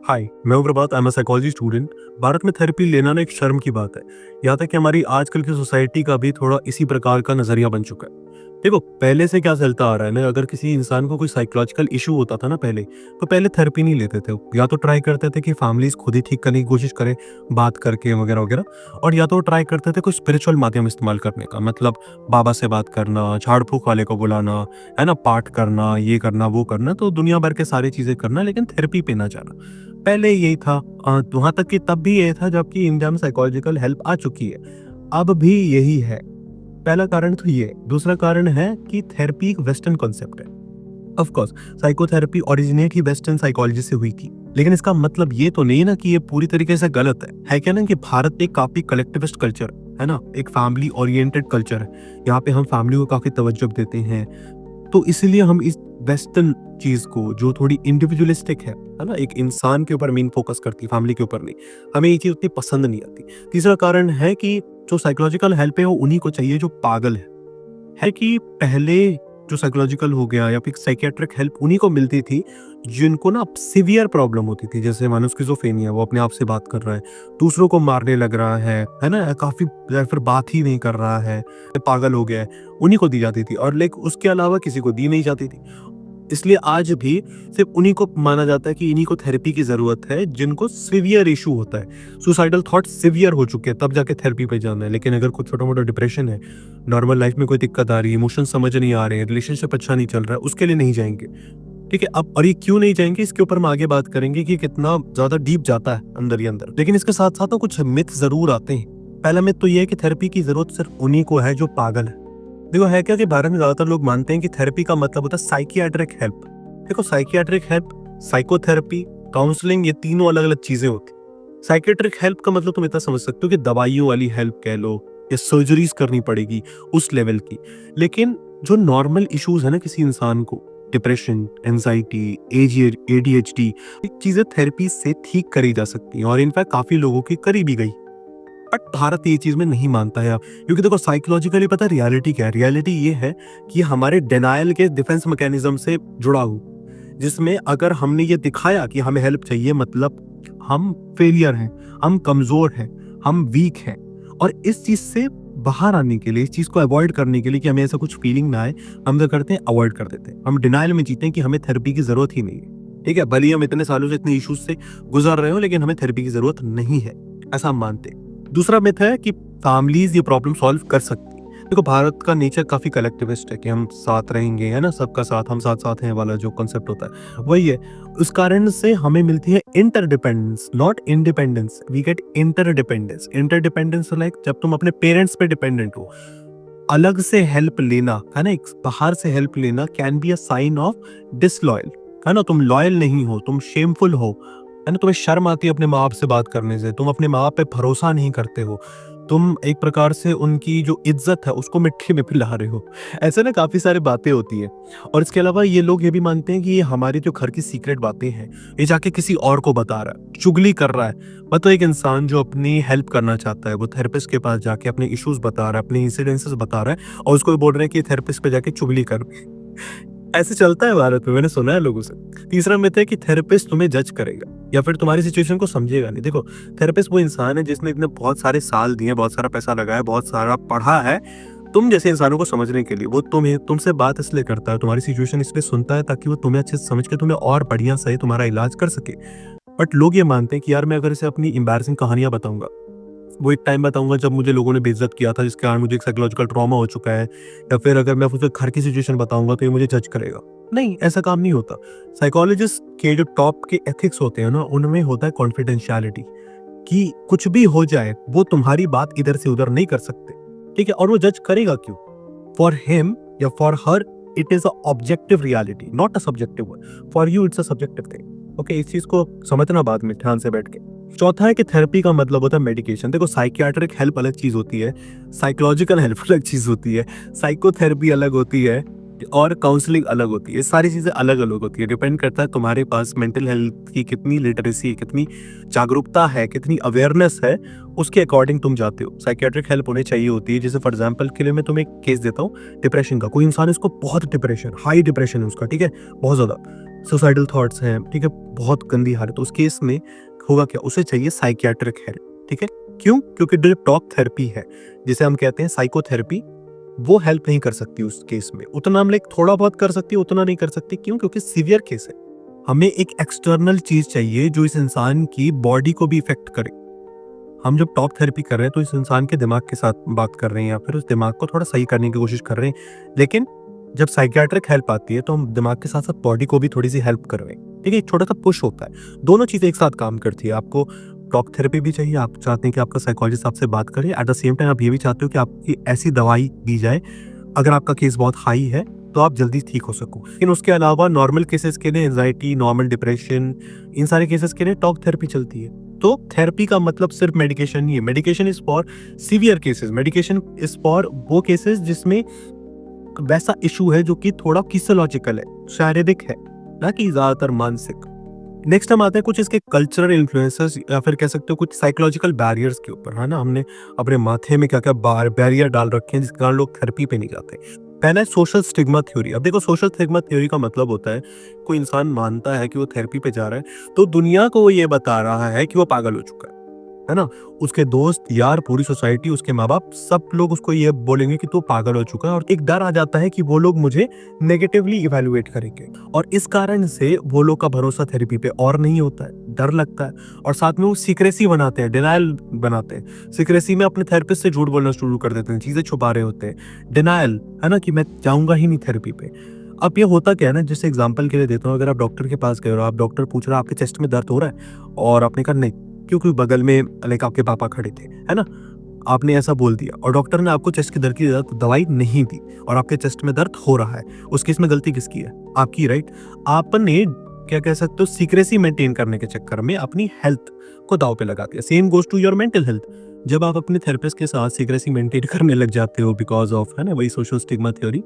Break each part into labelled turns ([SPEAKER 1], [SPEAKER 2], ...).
[SPEAKER 1] हाय, मैं हूं Prabhat. I am a psychology student. Bharat में थेरेपी लेना ना एक शर्म की बात है। यहाँ तक कि हमारी आजकल की सोसाइटी का भी थोड़ा इसी प्रकार का नजरिया बन चुका है। देखो, पहले से क्या चलता आ रहा है ना, अगर किसी इंसान को कोई साइकोलॉजिकल इशू होता था ना पहले, तो पहले थेरेपी नहीं लेते थे। या तो ट्राई करते थे कि फैमिलीज खुद ही ठीक करने की कोशिश करें, बात करके वगैरह वगैरह। और या तो ट्राई करते थे कोई स्पिरिचुअल माध्यम इस्तेमाल करने का, मतलब बाबा से बात करना, झाड़ फूक वाले को बुलाना, है ना, पाठ करना, ये करना वो करना, तो दुनिया भर के सारी चीजें करना, लेकिन थेरेपी पे ना जाना। पहले यही था। वहाँ तक कि तब भी ये था जबकि इंडिया में साइकोलॉजिकल हेल्प आ चुकी है। अब भी यही है। पहला कारण तो ये। दूसरा कारण है कि थेरेपी एक वेस्टर्न कॉन्सेप्ट है। Of course psychotherapy originate he western psychology से हुई थी, लेकिन इसका मतलब ये तो नहीं ना कि ये पूरी तरीके से गलत है क्या ना, कि भारत एक काफी कलेक्टिविस्ट कल्चर है ना, एक फैमिली ओरिएंटेड कल्चर है। यहाँ पे हम फैमिली को काफी तवज्जो देते हैं। तो इसलिए हम इस वेस्टर्न चीज को, जो थोड़ी इंडिविजुअलिस्टिक है ना, एक इंसान के ऊपर मेन फोकस करती है, फैमिली के ऊपर नहीं, हमें ये चीज उतनी पसंद नहीं आती। तीसरा कारण है कि जो साइकोलॉजिकल हेल्प है वो उन्हीं को चाहिए जो पागल है कि पहले जो साइकोलॉजिकल हो गया या फिर साइकियाट्रिक हेल्प उन्हीं को मिलती थी जिनको ना सिवियर प्रॉब्लम होती थी, जैसे मानो स्किज़ोफ्रेनिया, वो अपने आप से बात कर रहा है, दूसरों को मारने लग रहा है ना, काफी, या फिर बात ही नहीं कर रहा है, पागल हो गया है, उन्हीं को दी जाती थी। और लेकिन उसके अलावा किसी को दी नहीं जाती थी। इसलिए आज भी सिर्फ उन्हीं को माना जाता है कि इन्हीं को थेरेपी की जरूरत है जिनको सिवियर इशू होता है, सुसाइडल थॉट सिवियर हो चुके हैं, तब जाके थेरेपी पे जाना है। लेकिन अगर कुछ छोटा मोटा डिप्रेशन है, नॉर्मल लाइफ में कोई दिक्कत आ रही है, इमोशन समझ नहीं आ रहे हैं, रिलेशनशिप अच्छा नहीं चल रहा है, उसके लिए नहीं जाएंगे। ठीक है, अब और ये क्यों नहीं जाएंगे, इसके ऊपर हम आगे बात करेंगे कि कितना ज्यादा डीप जाता है अंदर ही अंदर। लेकिन इसके साथ साथ कुछ मिथ जरूर आते हैं। पहला मिथ तो ये है कि थेरेपी की जरूरत सिर्फ उन्हीं को है जो पागल है। देखो, है क्या कि भारत में ज्यादातर लोग मानते हैं कि थेरेपी का मतलब होता है साइकियाट्रिक हेल्प। देखो, साइकियाट्रिक हेल्प, साइकोथेरेपी, काउंसलिंग, ये तीनों अलग अलग चीजें होती हैं। साइकियाट्रिक हेल्प का मतलब तुम इतना समझ सकते हो कि दवाइयों वाली हेल्प कह लो, या सर्जरीज करनी पड़ेगी उस लेवल की। लेकिन जो नॉर्मल इश्यूज है ना किसी इंसान को, डिप्रेशन, एंजाइटी, ADHD, चीजें थेरेपी से ठीक करी जा सकती हैं, और इनफैक्ट काफी लोगों की करी भी गई। बट भारत ये चीज में नहीं मानता है, क्योंकि देखो साइकोलॉजिकली पता है रियलिटी क्या है। रियलिटी ये है कि हमारे डिनायल के डिफेंस मैकेनिज्म से जुड़ा हुआ, जिसमें अगर हमने ये दिखाया कि हमें हेल्प चाहिए, मतलब हम फेलियर हैं, हम कमजोर हैं, हम वीक हैं। और इस चीज से बाहर आने के लिए, इस चीज को अवॉइड करने के लिए कि हमें ऐसा कुछ फीलिंग ना आए, हम क्या करते हैं, अवॉइड कर देते हैं। हम डिनायल में जीते हैं कि हमें थेरेपी की जरूरत ही नहीं है। ठीक है, भले ही हम इतने सालों से इतने इश्यूज से गुजर रहे हो, लेकिन हमें थेरेपी की जरूरत नहीं है, ऐसा हम मानते हैं। दूसरा मिथ है कि फैमिलीज ये प्रॉब्लम सॉल्व कर सकती है। देखो, भारत का नेचर काफी कलेक्टिविस्ट है कि हम साथ रहेंगे, है ना, सबका साथ, हम साथ साथ हैं वाला जो कॉन्सेप्ट होता है वही है। उस कारण से हमें मिलती है interdependence, not independence. We get interdependence. Interdependence like जब तुम अपने पेरेंट्स पे डिपेंडेंट हो, अलग से हेल्प लेना, है ना, एक बाहर से हेल्प लेना can be a sign of disloyal, है ना। तुम लॉयल नहीं हो, तुम शेमफुल हो, है ना, तुम्हें शर्म आती है अपने माँ बाप से बात करने से, तुम अपने माँ बाप पे भरोसा नहीं करते हो, तुम एक प्रकार से उनकी जो इज्जत है उसको मिट्टी में मिला रहे हो। ऐसे ना काफी सारी बातें होती हैं। और इसके अलावा ये लोग ये भी मानते हैं कि ये हमारी जो घर की सीक्रेट बातें हैं, ये जाके किसी और को बता रहा है, चुगली कर रहा है। मतलब एक इंसान जो अपनी हेल्प करना चाहता है, वो थेरेपिस्ट के पास जाके अपने इश्यूज बता रहा है, अपने इंसिडेंसेस बता रहा है, और उसको बोल रहे हैं कि थेरेपिस्ट पे जाके चुगली कर। ऐसे चलता है भारत में, मैंने सुना है लोगों से। तीसरा मिथ है कि थेरेपिस्ट तुम्हें जज करेगा या फिर तुम्हारी सिचुएशन को समझेगा नहीं। देखो, थेरेपिस्ट वो इंसान है जिसने इतने बहुत सारे साल दिए, बहुत सारा पैसा लगाया, बहुत सारा पढ़ा है तुम जैसे इंसानों को समझने के लिए। वो तुमसे बात इसलिए करता है, तुम्हारी सिचुएशन इसलिए सुनता है ताकि वो तुम्हें अच्छे से समझ के तुम्हें और बढ़िया सही तुम्हारा इलाज कर सके। बट लोग ये मानते हैं कि यार मैं अगर इसे अपनी एम्बैरसिंग कहानियां बताऊंगा, वो एक टाइम बताऊंगा जब मुझे लोगों ने बेइज्जत किया था, जिसके कारण मुझे एक साइकोलॉजिकल ट्रॉमा हो चुका है, या फिर अगर मैं उसे घर की सिचुएशन बताऊंगा तो ये मुझे जज करेगा। नहीं, ऐसा काम नहीं होता। साइकोलॉजिस्ट के जो टॉप के एथिक्स होते हैं ना, उनमें होता है कॉन्फिडेंशियलिटी, कि कुछ भी हो जाए वो तुम्हारी बात इधर से उधर नहीं कर सकते। ठीक है, और वो जज करेगा क्यों? फॉर हिम या for her it is a objective reality, not a subjective one. For you it's a subjective thing. Okay, इस चीज को समझना बाद में ध्यान से बैठ के। चौथा है कि थेरेपी का मतलब होता है मेडिकेशन। देखो, साइकियाट्रिक हेल्प अलग चीज होती है, साइकोलॉजिकल हेल्प अलग चीज होती है, साइकोथेरेपी अलग होती है, और काउंसलिंग अलग होती है। सारी चीजें अलग अलग होती है। डिपेंड करता है तुम्हारे पास मेंटल हेल्थ की कितनी लिटरेसी है, कितनी जागरूकता है, कितनी अवेयरनेस है, उसके अकॉर्डिंग तुम जाते हो। साइकियाट्रिक हेल्प होनी चाहिए होती है। जैसे फॉर एग्जांपल के लिए मैं तुम्हें एक केस देता हूँ डिप्रेशन का। कोई इंसान, इसको बहुत डिप्रेशन, हाई डिप्रेशन है उसका, ठीक है, बहुत ज्यादा। सुसाइडल थॉट्स हैं, ठीक है, बहुत गंदी हालत, उस केस में होगा क्या, उसे चाहिए साइकियाट्रिक हेल्प, ठीक है। क्यों? क्योंकि जो टॉक थेरेपी है, जिसे हम कहते हैं साइकोथेरेपी, वो हेल्प नहीं कर सकती उस केस में। उतना हम लाइक थोड़ा बहुत कर सकती है, उतना नहीं कर सकती। क्यों? क्योंकि सीवियर केस है। हमें एक एक्सटर्नल चीज चाहिए जो इस इंसान की बॉडी को भी इफेक्ट करे। हम जब टॉक थेरेपी कर रहे हैं तो इस इंसान के दिमाग के साथ बात कर रहे हैं या फिर उस दिमाग को थोड़ा सही करने की कोशिश कर रहे हैं। लेकिन जब साइकियाट्रिक हेल्प आती है तो हम दिमाग के साथ साथ बॉडी को भी थोड़ी सी हेल्प कर रहे हैं, ठीक है, एक छोटा सा पुश होता है। दोनों चीजें एक साथ काम करती है। आपको टॉक थेरेपी भी चाहिए, आप चाहते हैं कि आपका साइकोलॉजिस्ट आपसे बात करे, एट द सेम टाइम आप ये भी चाहते हो कि आपकी ऐसी दवाई दी जाए, अगर आपका केस बहुत हाई है तो आप जल्दी ठीक हो सको। लेकिन उसके अलावा नॉर्मल केसेस के लिए एंजाइटी, नॉर्मल डिप्रेशन, इन सारे केसेस के लिए टॉक थेरेपी चलती है। तो थेरेपी का मतलब सिर्फ मेडिकेशन नहीं है। Medication is for severe cases, medication is for वो केसेस जिसमें वैसा इशू है जो कि थोड़ा फिजियोलॉजिकल है, शारीरिक है, ना कि ज्यादातर मानसिक। नेक्स्ट हम आते हैं कुछ इसके कल्चरल इन्फ्लुएंसेस या फिर कह सकते हो कुछ साइकोलॉजिकल बैरियर्स के ऊपर, है ना। हमने अपने माथे में क्या क्या बैरियर डाल रखे हैं जिसके कारण लोग थेरेपी पे नहीं जाते। पहला है सोशल स्टिग्मा थ्योरी। अब देखो, सोशल स्टिग्मा थ्योरी का मतलब होता है कोई इंसान मानता है कि वो थेरेपी पे जा रहा है तो दुनिया को वो ये बता रहा है कि वो पागल हो चुका है ना। उसके दोस्त यार, पूरी सोसाइटी, उसके माँ बाप, सब लोग उसको ये बोलेंगे कि तू पागल हो चुका है, और एक डर आ जाता है कि वो लोग मुझे नेगेटिवली इवेल्युएट करेंगे, और इस कारण से वो लोग का भरोसा थेरेपी पे और नहीं होता है, डर लगता है। और साथ में वो सीक्रेसी बनाते हैं, डिनायल बनाते हैं। सीक्रेसी में अपने थेरेपिस्ट से झूठ बोलना शुरू कर देते हैं, चीजें छुपा रहे होते हैं। डिनायल, है ना, कि मैं जाऊंगा ही नहीं थेरेपी पे। अब ये होता क्या है ना, जैसे एग्जांपल के लिए देता हूँ, अगर आप डॉक्टर के पास गए और आप डॉक्टर पूछ रहा है आपके चेस्ट में दर्द हो रहा है, और आपने कहा नहीं, क्योंकि बगल में लाइक आपके पापा खड़े थे, है ना, आपने ऐसा बोल दिया और डॉक्टर ने आपको चेस्ट के दर्द की दवाई नहीं दी और आपके चेस्ट में दर्द हो रहा है, उस केस में गलती किसकी है? आपकी, राइट। आपने क्या कह सकते हो, सीक्रेसी मेंटेन करने के चक्कर में अपनी हेल्थ को दाव पे लगा दिया। Same goes to your mental health. जब आप अपने थेरेपिस्ट के साथ सीक्रेसी मेंटेन करने लग जाते हो बिकॉज ऑफ, है ना, वही सोशल स्टिग्मा थ्योरी,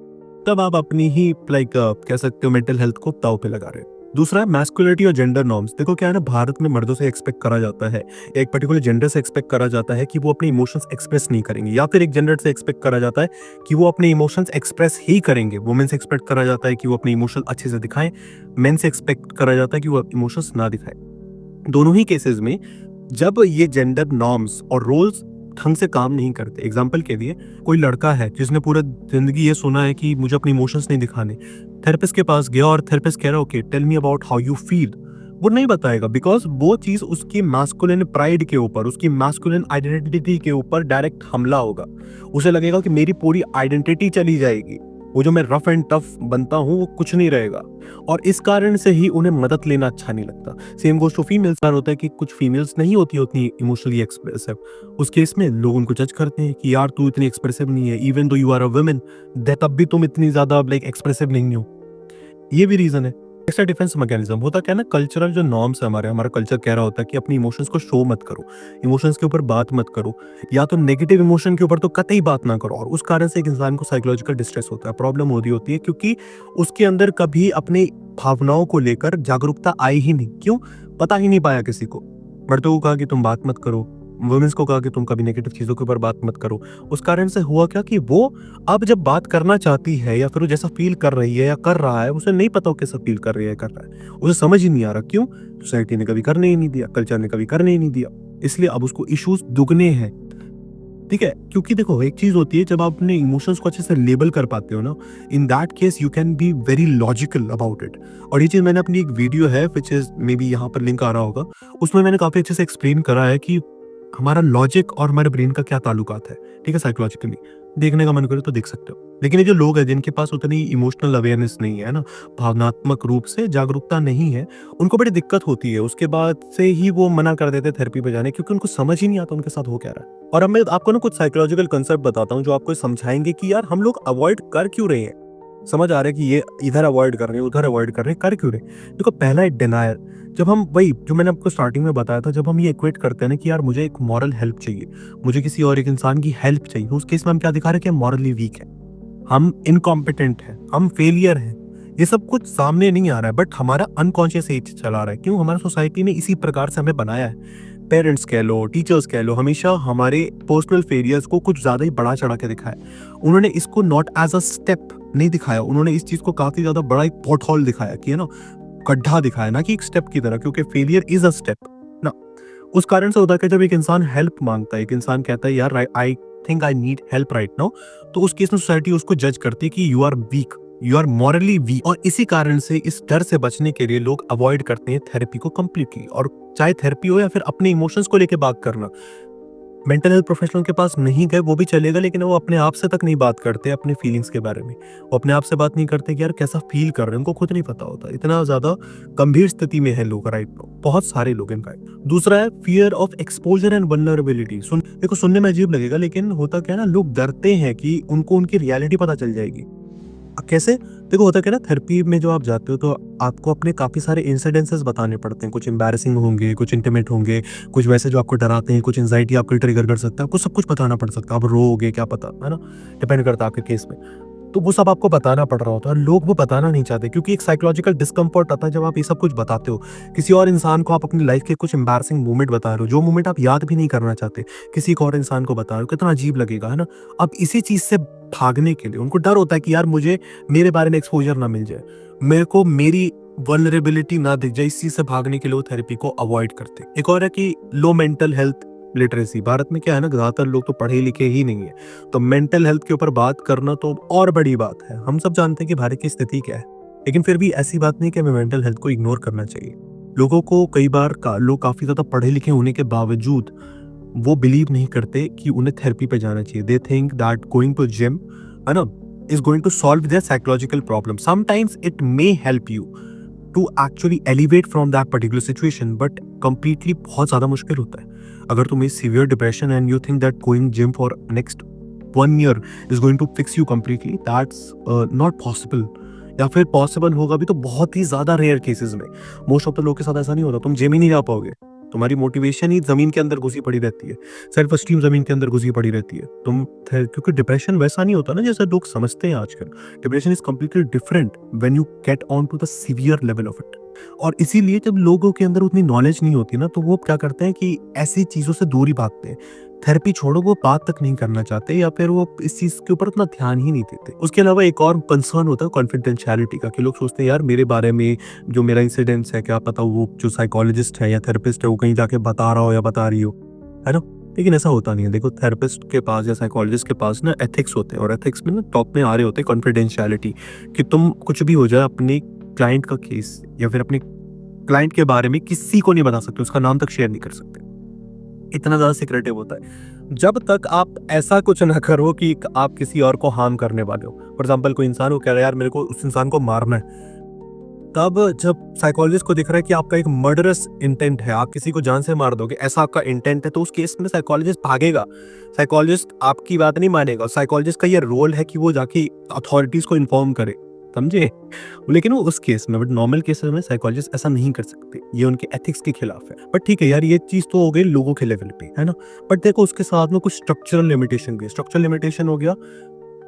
[SPEAKER 1] तब आप अपनी ही लाइक कह सकते हो मेंटल हेल्थ को दाव पे लगा रहे हो। दूसरा है मैस्कुलिनिटी और जेंडर नॉर्म्स। देखो क्या है ना, भारत में मर्दों से एक्सपेक्ट करा जाता है, एक पर्टिकुलर जेंडर से एक्सपेक्ट करा जाता है कि वो अपने इमोशंस एक्सप्रेस नहीं करेंगे, या फिर एक जेंडर से एक्सपेक्ट करा जाता है कि वो अपने इमोशंस एक्सप्रेस ही करेंगे। वुमेन से एक्सपेक्ट करा जाता है कि वो अपने इमोशंस अच्छे से दिखाएं, मेन से एक्सपेक्ट करा जाता है कि वो इमोशंस ना दिखाएं। दोनों ही केसेस में जब ये जेंडर नॉर्म्स और रोल्स ढंग से काम नहीं करते, एग्जाम्पल के लिए कोई लड़का है जिसने पूरा जिंदगी ये सुना है कि मुझे अपने इमोशंस नहीं दिखाने, थेरेपिस्ट के पास गया और थेरेपिस्ट कह रहा है okay tell me about how you feel, वो नहीं बताएगा बिकॉज वो चीज उसकी मास्कुलिन प्राइड के ऊपर, उसकी मास्कुलिन आइडेंटिटी के ऊपर डायरेक्ट हमला होगा। उसे लगेगा कि मेरी पूरी आइडेंटिटी चली जाएगी, वो जो मैं रफ एंड टफ बनता हूँ वो कुछ नहीं रहेगा, और इस कारण से ही उन्हें मदद लेना अच्छा नहीं लगता। सेम गोज टू फीमेल्स का होता है कि कुछ फीमेल्स नहीं होती उतनी इमोशनली एक्सप्रेसिव, उस केस में लोग उनको जज करते हैं कि यार तू इतनी एक्सप्रेसिव नहीं है, even though you are a women, तब भी तुम इतनी ज्यादा लाइक एक्सप्रेसिव नहीं हो। ये भी रीजन है। एक्स्ट्रा डिफेंस मैकेनिज्म होता क्या है ना, कल्चरल जो नॉर्म्स है हमारा कल्चर कह रहा होता है कि अपनी इमोशंस को शो मत करो, इमोशंस के ऊपर बात मत करो, या तो नेगेटिव इमोशन के ऊपर तो कतई बात ना करो, और उस कारण से एक इंसान को साइकोलॉजिकल डिस्ट्रेस होता है, प्रॉब्लम होती है क्योंकि उसके अंदर कभी अपनी भावनाओं को लेकर जागरूकता आई ही नहीं। क्यों? पता ही नहीं पाया किसी को। मर्दों को कहा कि तुम बात मत करो, वुमेन्स को कहा कि तुम कभी नेगेटिव चीजों के ऊपर बात मत करो। उस कारण से हुआ क्या कि वो अब जब बात करना चाहती है या फिर वो जैसा फील कर रही है या कर रहा है, उसे नहीं पता वो कैसा फील कर रही है, कर रहा है, उसे समझ ही नहीं आ रहा। क्यों? सोसाइटी ने कभी करने ही नहीं दिया, कल्चर ने कभी करने ही नहीं दिया, इसलिए अब उसको इश्यूज दुगने हैं। ठीक है, क्योंकि देखो एक चीज होती है जब आप अपने इमोशंस को अच्छे से लेबल कर पाते हो ना, in that case you can be very logical about it. और ये चीज मैंने अपनी एक वीडियो है विच इज मे बी यहाँ पर लिंक आ रहा होगा, उसमें मैंने काफी अच्छे से एक्सप्लेन करा है कि हमारा लॉजिक और हमारे ब्रेन का क्या ताल्लुकात है। ठीक है, साइकोलॉजिकली देखने का मन करे तो देख सकते हो। लेकिन ये जो लोग हैं जिनके पास उतनी इमोशनल अवेयरनेस नहीं है ना, भावनात्मक रूप से जागरूकता नहीं है, उनको बड़ी दिक्कत होती है। उसके बाद से ही वो मना कर देते थेरेपी पे जाने, क्योंकि उनको समझ ही नहीं आता उनके साथ हो क्या रहा है। और अब मैं आपको ना कुछ साइकोलॉजिकल कंसेप्ट बताता हूँ जो आपको समझाएंगे कि यार हम लोग अवॉइड कर क्यों रहे हैं। समझ आ रहा है कि ये इधर अवॉइड कर रहे हैं, उधर अवॉइड कर रहे हैं, कर क्यों रहे? देखो पहला है डिनायल। जब हम, वही जो मैंने आपको स्टार्टिंग में बताया था, जब हम ये इक्वेट करते हैं ना कि यार मुझे एक मॉरल हेल्प चाहिए, मुझे किसी और एक इंसान की हेल्प चाहिए, उस केस में हम क्या दिखा रहे हैं कि हम मॉरली वीक है, हम इनकॉम्पिटेंट हैं, हम फेलियर हैं। ये सब कुछ सामने नहीं आ रहा है बट हमारा अनकॉन्शियस एज चला रहा है। क्यों? हमारा सोसाइटी ने इसी प्रकार से हमें बनाया है। पेरेंट्स कह लो, टीचर्स कह लो, हमेशा हमारे पर्सनल फेलियर्स को कुछ ज्यादा ही बड़ा चढ़ा के दिखाया। उन्होंने इसको नॉट एज अ स्टेप नहीं दिखाया, उन्होंने इस चीज को काफी ज्यादा बड़ा एक पॉट होल दिखाया कि है ना, गड्ढा दिखाया, ना कि एक स्टेप की तरह, क्योंकि फेलियर इज अ स्टेप ना। उस कारण से होता है कि जब एक इंसान हेल्प मांगता है, एक इंसान कहता है यार I think I need help right now, तो उस केस में सोसाइटी उसको जज करती है कि you are weak, you are morally weak. और इसी कारण से इस डर से बचने के लिए लोग अवॉइड करते हैं थेरेपी को कंप्लीटली। और चाहे थेरेपी हो या फिर अपने इमोशंस को लेके बात करना, मेंटल हेल्थ प्रोफेशनल के पास नहीं गए वो भी चलेगा, लेकिन वो अपने आप से तक नहीं बात करते अपने फीलिंग्स के बारे में। वो अपने आप से बात नहीं करते कि यार कैसा फील कर रहे हैं, उनको खुद नहीं पता होता। इतना ज्यादा गंभीर स्थिति में है लोग राइट नाउ, बहुत सारे लोग इनफैक्ट। दूसरा है fear of exposure and vulnerability. देखो सुनने में अजीब लगेगा, लेकिन होता क्या है ना, लोग डरते हैं कि उनको उनकी रियलिटी पता चल जाएगी। कैसे? देखो होता क्या है ना, थेरेपी में जो आप जाते हो तो आपको अपने काफ़ी सारे इंसिडेंसेस बताने पड़ते हैं। कुछ एम्बैरेसिंग होंगे, कुछ इंटीमेट होंगे, कुछ वैसे जो आपको डराते हैं, कुछ एंजाइटी आपको ट्रिगर कर सकता है। आपको सब कुछ बताना पड़ सकता है। आप रोओगे क्या पता, है ना? डिपेंड करता है आपके केस में। तो वो सब आपको बताना पड़ रहा होता है। लोग वो बताना नहीं चाहते क्योंकि एक साइकोलॉजिकल डिस्कम्फर्ट आता है जब आप ये सब कुछ बताते हो। किसी और इंसान को आप अपनी लाइफ के कुछ एम्बैरेसिंग मोमेंट बता रहे हो, जो मोमेंट आप याद भी नहीं करना चाहते, किसी एक और इंसान को बता रहे हो, कितना अजीब लगेगा, है ना? अब इसी चीज़ से भागने के लिए उनको डर होता है कि यार मुझे मेरे बारे में एक्सपोज़र ना मिल जाए, मेरे को मेरी वल्नरेबिलिटी ना दिख जाए। इस चीज़ से भागने के लिए वो थेरेपी को अवॉइड करते हैं। एक और है कि लो मेंटल हेल्थ लिटरेसी। भारत में क्या है ना, ज़्यादातर लोग तो पढ़े लिखे ही नहीं है, तो मेंटल हेल्थ के ऊपर बात करना तो और बड़ी बात है। हम सब जानते हैं कि भारत की स्थिति क्या है, लेकिन फिर भी ऐसी बात नहीं कि हमें मेंटल हेल्थ को इग्नोर करना चाहिए। लोगों को कई बार लोग काफ़ी ज़्यादा पढ़े लिखे होने के बावजूद वो बिलीव नहीं करते कि उन्हें थेरेपी पे जाना चाहिए। They think that going to gym, है ना, is going to solve their psychological problem. Sometimes it may help you to actually elevate from that particular situation, but completely बहुत ज़्यादा मुश्किल होता है। अगर तुम्हें severe depression and you think that going gym for next 1 year is going to fix you completely, that's not possible। या फिर possible होगा भी तो बहुत ही ज्यादा रेयर केसेस में। मोस्ट ऑफ द लोग के साथ ऐसा नहीं होता। तुम जिम ही नहीं जा पाओगे, तुम्हारी मोटिवेशन ही जमीन के अंदर घुसी पड़ी रहती है, सेल्फ एस्टीम जमीन के अंदर घुसी पड़ी रहती है। क्योंकि डिप्रेशन वैसा नहीं होता ना जैसा लोग समझते हैं आजकल। Depression is completely different when you get on to the severe level of it. और इसीलिए जब लोगों के अंदर उतनी नॉलेज नहीं होती ना, तो वो क्या करते हैं कि ऐसी चीजों से दूरी भागते हैं। थेरेपी छोड़ो, वो बात तक नहीं करना चाहते या फिर वो इस चीज के ऊपर उतना ध्यान ही नहीं देते। उसके अलावा एक और कंसर्न होता है कॉन्फिडेंशियलिटी का, कि लोग सोचते हैं यार मेरे बारे में जो मेरा इंसिडेंट्स है, क्या पता वो जो साइकोलॉजिस्ट है या थेरेपिस्ट है वो कहीं जाके बता रहा हो या बता रही हो, है ना? लेकिन ऐसा होता नहीं है। देखो थेरेपिस्ट के पास या साइकोलॉजिस्ट के पास ना एथिक्स होते हैं, और एथिक्स में ना टॉप में आ रहे होते हैं कॉन्फिडेंशियलिटी, कि तुम कुछ भी हो जाए अपने क्लाइंट का केस या फिर अपने क्लाइंट के बारे में किसी को नहीं बता सकते, उसका नाम तक शेयर नहीं कर सकते। इतना ज़्यादा सिक्रेटिव होता है। जब तक आप ऐसा कुछ ना करो कि आप किसी और को हार्म करने वाले हो। फॉर एग्जाम्पल कोई इंसान को कह रहा है यार मेरे को उस इंसान को मारना है, तब जब साइकोलॉजिस्ट को दिख रहा है कि आपका एक मर्डरस इंटेंट है, आप किसी को जान से मार दोगे, ऐसा आपका इंटेंट है, तो उस केस में साइकोलॉजिस्ट भागेगा। साइकोलॉजिस्ट आपकी बात नहीं मानेगा। साइकोलॉजिस्ट का ये रोल है कि वो जाके अथॉरिटीज को इन्फॉर्म करे, समझे? लेकिन वो उस केस में, बट नॉर्मल केसेस में साइकोलॉजिस्ट ऐसा नहीं कर सकते, ये उनके एथिक्स के खिलाफ है। बट ठीक है यार, ये चीज तो हो गई लोगों के लेवल पे, है ना? बट देखो उसके साथ में कुछ स्ट्रक्चरल लिमिटेशन भी है। स्ट्रक्चरल लिमिटेशन हो गया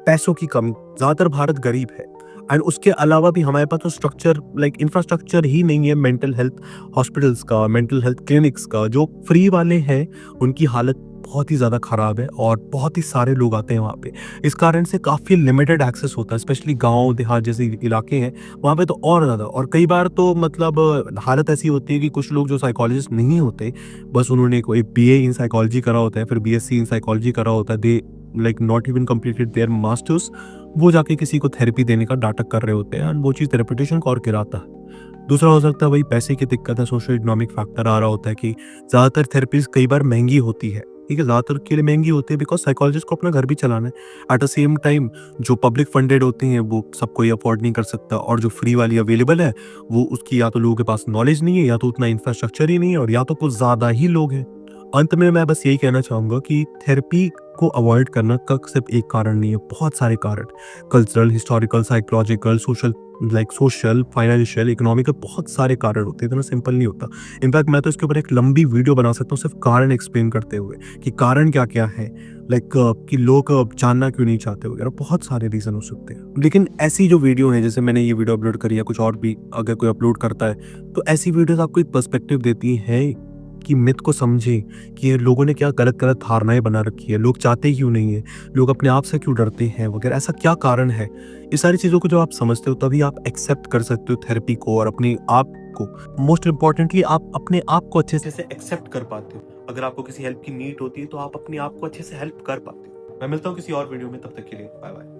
[SPEAKER 1] पैसों की कमी, ज्यादातर भारत गरीब है, एंड उसके अलावा भी हमारे पास तो स्ट्रक्चर लाइक इंफ्रास्ट्रक्चर ही नहीं है मेंटल हेल्थ हॉस्पिटल्स का, मेंटल हेल्थ क्लिनिक्स का। जो फ्री वाले हैं उनकी हालत बहुत ही ज़्यादा ख़राब है और बहुत ही सारे लोग आते हैं वहाँ पे। इस कारण से काफ़ी लिमिटेड एक्सेस होता है, स्पेशली गांव देहात जैसे इलाके हैं वहाँ पे तो और ज़्यादा। और कई बार तो मतलब हालत ऐसी होती है कि कुछ लोग जो साइकोलॉजिस्ट नहीं होते, बस उन्होंने कोई बीए इन साइकोलॉजी करा होता है, फिर बीएससी इन साइकोलॉजी करा होता है, they like not even completed there masters, वो जाके किसी को थेरेपी देने का नाटक कर रहे होते हैं, एंड वो चीज़ रेपुटेशन को और गिराता है। दूसरा हो सकता है वही पैसे की दिक्कत है, सोशल इकोनॉमिक फैक्टर आ रहा होता है कि ज़्यादातर थेरेपीज कई बार महंगी होती है। ठीक है, ज़्यादातर के लिए महंगी होती है बिकॉज साइकोलॉजिस्ट को अपना घर भी चलाना है। एट द सेम टाइम जो पब्लिक फंडेड होती हैं वो सब कोई अफोर्ड नहीं कर सकता, और जो फ्री वाली अवेलेबल है वो उसकी या तो लोगों के पास नॉलेज नहीं है, या तो उतना इंफ्रास्ट्रक्चर ही नहीं है, और या तो कुछ ज़्यादा ही लोग हैं। अंत में मैं बस यही कहना चाहूँगा कि थेरेपी को अवॉइड करना का सिर्फ एक कारण नहीं है, बहुत सारे कारण, cultural, historical, psychological, social, financial, economical, बहुत सारे कारण होते हैं। इतना सिंपल नहीं होता। इनफैक्ट मैं तो इसके ऊपर एक लंबी वीडियो बना सकता हूँ सिर्फ कारण एक्सप्लेन करते हुए कि कारण क्या क्या है, कि लोग जानना क्यों नहीं चाहते वगैरह, बहुत सारे रीजन हो सकते हैं। लेकिन ऐसी जो वीडियो है, जैसे मैंने ये वीडियो अपलोड करी है, कुछ और भी अगर कोई अपलोड करता है, तो ऐसी वीडियोस आपको एक पर्सपेक्टिव देती है की मिथ को समझें कि ये लोगों ने क्या गलत-गलत धारणाएँ बना रखी है, लोग चाहते क्यों नहीं है, लोग अपने आप से क्यों डरते हैं वगैरह, ऐसा क्या कारण है? ये सारी चीज़ों को जब आप समझते हो तभी आप एक्सेप्ट कर सकते हो थेरेपी को और अपने आप को। मोस्ट इम्पोर्टेंटली आप अपने आप को अच्छे से एक्सेप्ट कर पाते हो। अगर आपको किसी हेल्प की नीड होती है तो आप अपने आप को अच्छे से हेल्प कर पाते हो। मैं मिलता हूँ किसी और वीडियो में, तब तक के लिए बाय बाय।